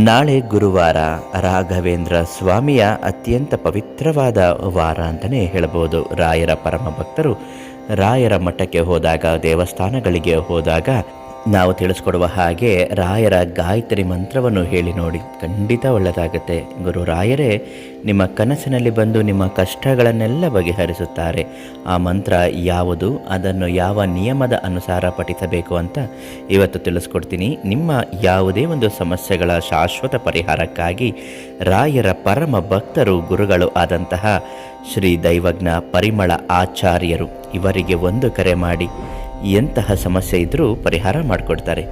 ನಾಳೆ ಗುರುವಾರ ರಾಘವೇಂದ್ರ ಸ್ವಾಮಿಯ ಅತ್ಯಂತ ಪವಿತ್ರವಾದ ವಾರ ಅಂತಲೇ ಹೇಳಬಹುದು. ರಾಯರ ಪರಮ ಭಕ್ತರು ರಾಯರ ಮಠಕ್ಕೆ ಹೋದಾಗ, ದೇವಸ್ಥಾನಗಳಿಗೆ ಹೋದಾಗ ನಾವು ತಿಳಿಸ್ಕೊಡುವ ಹಾಗೆ ರಾಯರ ಗಾಯತ್ರಿ ಮಂತ್ರವನ್ನು ಹೇಳಿ ನೋಡಿ, ಖಂಡಿತ ಒಳ್ಳೆಯದಾಗುತ್ತೆ. ಗುರು ರಾಯರೇ ನಿಮ್ಮ ಕನಸಿನಲ್ಲಿ ಬಂದು ನಿಮ್ಮ ಕಷ್ಟಗಳನ್ನೆಲ್ಲ ಬಗೆಹರಿಸುತ್ತಾರೆ. ಆ ಮಂತ್ರ ಯಾವುದು, ಅದನ್ನು ಯಾವ ನಿಯಮದ ಅನುಸಾರ ಪಠಿಸಬೇಕು ಅಂತ ಇವತ್ತು ತಿಳಿಸ್ಕೊಡ್ತೀನಿ. ನಿಮ್ಮ ಯಾವುದೇ ಒಂದು ಸಮಸ್ಯೆಗಳ ಶಾಶ್ವತ ಪರಿಹಾರಕ್ಕಾಗಿ ರಾಯರ ಪರಮ ಭಕ್ತರು ಗುರುಗಳು ಆದಂತಹ ಶ್ರೀ ದೈವಜ್ಞ ಪರಿಮಳ ಆಚಾರ್ಯರು ಇವರಿಗೆ ಒಂದು ಕರೆ ಮಾಡಿ ಎಂತಹ ಸಮಸ್ಯೆ ಇದ್ದರೂ ಪರಿಹಾರ ಮಾಡಿಕೊಡ್ತಾರೆ.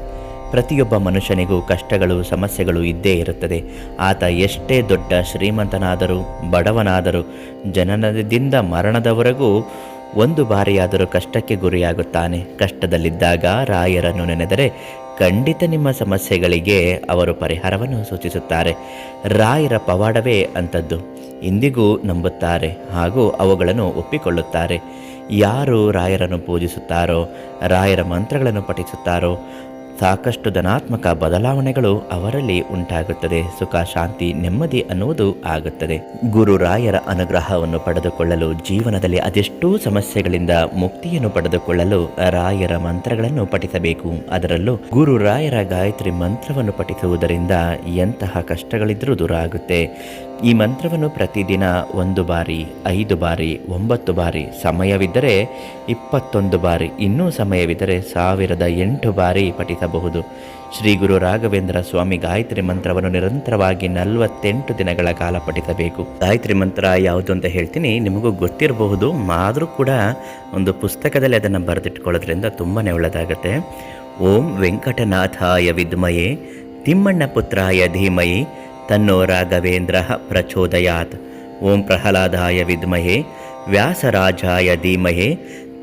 ಪ್ರತಿಯೊಬ್ಬ ಮನುಷ್ಯನಿಗೂ ಕಷ್ಟಗಳು, ಸಮಸ್ಯೆಗಳು ಇದ್ದೇ ಇರುತ್ತದೆ. ಆತ ಎಷ್ಟೇ ದೊಡ್ಡ ಶ್ರೀಮಂತನಾದರೂ ಬಡವನಾದರೂ ಜನನದಿಂದ ಮರಣದವರೆಗೂ ಒಂದು ಬಾರಿಯಾದರೂ ಕಷ್ಟಕ್ಕೆ ಗುರಿಯಾಗುತ್ತಾನೆ. ಕಷ್ಟದಲ್ಲಿದ್ದಾಗ ರಾಯರನ್ನು ನೆನೆದರೆ ಖಂಡಿತ ನಿಮ್ಮ ಸಮಸ್ಯೆಗಳಿಗೆ ಅವರು ಪರಿಹಾರವನ್ನು ಸೂಚಿಸುತ್ತಾರೆ. ರಾಯರ ಪವಾಡವೇ ಅಂಥದ್ದು. ಇಂದಿಗೂ ನಂಬುತ್ತಾರೆ ಹಾಗೂ ಅವುಗಳನ್ನು ಒಪ್ಪಿಕೊಳ್ಳುತ್ತಾರೆ. ಯಾರು ರಾಯರನ್ನು ಪೂಜಿಸುತ್ತಾರೋ, ರಾಯರ ಮಂತ್ರಗಳನ್ನು ಪಠಿಸುತ್ತಾರೋ ಸಾಕಷ್ಟು ಧನಾತ್ಮಕ ಬದಲಾವಣೆಗಳು ಅವರಲ್ಲಿ ಉಂಟಾಗುತ್ತದೆ. ಸುಖ, ಶಾಂತಿ, ನೆಮ್ಮದಿ ಅನ್ನುವುದು ಆಗುತ್ತದೆ. ಗುರು ರಾಯರ ಅನುಗ್ರಹವನ್ನು ಪಡೆದುಕೊಳ್ಳಲು, ಜೀವನದಲ್ಲಿ ಅದೆಷ್ಟೋ ಸಮಸ್ಯೆಗಳಿಂದ ಮುಕ್ತಿಯನ್ನು ಪಡೆದುಕೊಳ್ಳಲು ರಾಯರ ಮಂತ್ರಗಳನ್ನು ಪಠಿಸಬೇಕು. ಅದರಲ್ಲೂ ಗುರು ರಾಯರ ಗಾಯತ್ರಿ ಮಂತ್ರವನ್ನು ಪಠಿಸುವುದರಿಂದ ಎಂತಹ ಕಷ್ಟಗಳಿದ್ರೂ ದೂರ ಆಗುತ್ತೆ. ಈ ಮಂತ್ರವನ್ನು ಪ್ರತಿದಿನ 1 ಬಾರಿ, 5 ಬಾರಿ, 9 ಬಾರಿ, ಸಮಯವಿದ್ದರೆ 21 ಬಾರಿ, ಇನ್ನೂ ಸಮಯವಿದ್ದರೆ 1008 ಬಾರಿ ಪಠಿಸಬಹುದು. ಶ್ರೀ ಗುರು ರಾಘವೇಂದ್ರ ಸ್ವಾಮಿ ಗಾಯತ್ರಿ ಮಂತ್ರವನ್ನು ನಿರಂತರವಾಗಿ 48 ದಿನಗಳ ಕಾಲ ಪಠಿಸಬೇಕು. ಗಾಯತ್ರಿ ಮಂತ್ರ ಯಾವುದು ಅಂತ ಹೇಳ್ತೀನಿ, ನಿಮಗೂ ಗೊತ್ತಿರಬಹುದು, ಆದರೂ ಕೂಡ ಒಂದು ಪುಸ್ತಕದಲ್ಲಿ ಅದನ್ನು ಬರೆದಿಟ್ಕೊಳ್ಳೋದ್ರಿಂದ ತುಂಬಾ ಒಳ್ಳೆಯದಾಗುತ್ತೆ. ಓಂ ವೆಂಕಟನಾಥಾಯ ವಿದ್ಮಯೇ ತಿಮ್ಮಣ್ಣ ಪುತ್ರಾಯ ಧೀಮಹಿ ತನ್ನೋ ರಾಘವೇಂದ್ರ ಪ್ರಚೋದಯಾತ್. ಓಂ ಪ್ರಹ್ಲಾದಾಯ ವಿದ್ಮಹೇ ವ್ಯಾಸರಾಜಾಯ ಧೀಮಹಿ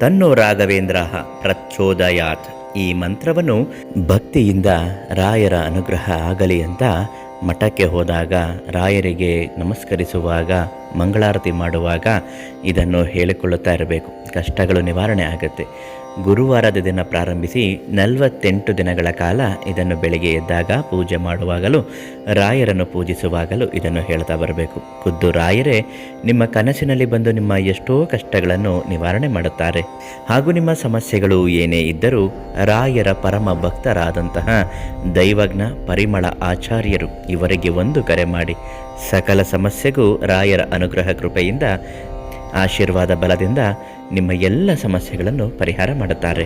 ತನ್ನೋ ರಾಘವೇಂದ್ರ ಪ್ರಚೋದಯಾತ್. ಈ ಮಂತ್ರವನ್ನು ಭಕ್ತಿಯಿಂದ ರಾಯರ ಅನುಗ್ರಹ ಆಗಲಿ ಅಂತ ಮಠಕ್ಕೆ ಹೋದಾಗ, ರಾಯರಿಗೆ ನಮಸ್ಕರಿಸುವಾಗ, ಮಂಗಳಾರತಿ ಮಾಡುವಾಗ ಇದನ್ನು ಹೇಳಿಕೊಳ್ಳುತ್ತಾ ಇರಬೇಕು. ಕಷ್ಟಗಳು ನಿವಾರಣೆ ಆಗುತ್ತೆ. ಗುರುವಾರದ ದಿನ ಪ್ರಾರಂಭಿಸಿ 48 ದಿನಗಳ ಕಾಲ ಇದನ್ನು ಬೆಳಿಗ್ಗೆ ಎದ್ದಾಗ ಪೂಜೆ ಮಾಡುವಾಗಲೂ, ರಾಯರನ್ನು ಪೂಜಿಸುವಾಗಲೂ ಇದನ್ನು ಹೇಳ್ತಾ ಬರಬೇಕು. ಖುದ್ದು ರಾಯರೇ ನಿಮ್ಮ ಕನಸಿನಲ್ಲಿ ಬಂದು ನಿಮ್ಮ ಎಷ್ಟೋ ಕಷ್ಟಗಳನ್ನು ನಿವಾರಣೆ ಮಾಡುತ್ತಾರೆ. ಹಾಗೂ ನಿಮ್ಮ ಸಮಸ್ಯೆಗಳು ಏನೇ ಇದ್ದರೂ ರಾಯರ ಪರಮ ಭಕ್ತರಾದಂತಹ ದೈವಜ್ಞ ಪರಿಮಳ ಆಚಾರ್ಯರು ಇವರಿಗೆ ಒಂದು ಕರೆ ಮಾಡಿ ಸಕಲ ಸಮಸ್ಯೆಗೂ ರಾಯರ ಅನುಗ್ರಹ ಕೃಪೆಯಿಂದ, ಆಶೀರ್ವಾದ ಬಲದಿಂದ ನಿಮ್ಮ ಎಲ್ಲ ಸಮಸ್ಯೆಗಳನ್ನು ಪರಿಹಾರ ಮಾಡುತ್ತಾರೆ.